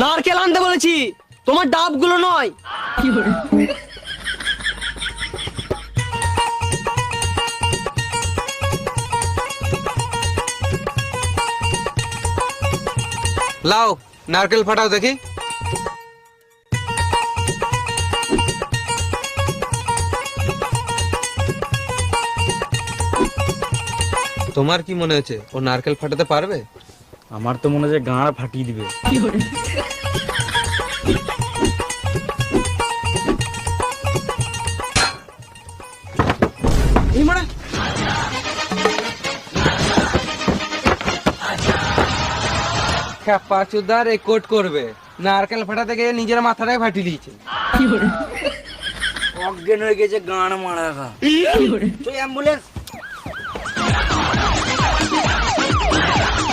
নারকেল আনতে বলেছি, তোমার ডাবগুলো নয়। লাও নারকেল ফাটাও দেখি। তোমার কি মনে হচ্ছে ও নারকেল ফাটাতে পারবে? আমার তো মনে হচ্ছে গাঁড় ফাটিয়ে দিবে। খেপাচুদা রেকর্ড করবে, নারকেল ফাটাতে গিয়ে নিজের মাথাটাই ফাটিয়ে দিয়েছে। অজ্ঞান হয়ে গেছে গাঁড় মারা। তুই অ্যাম্বুলেন্স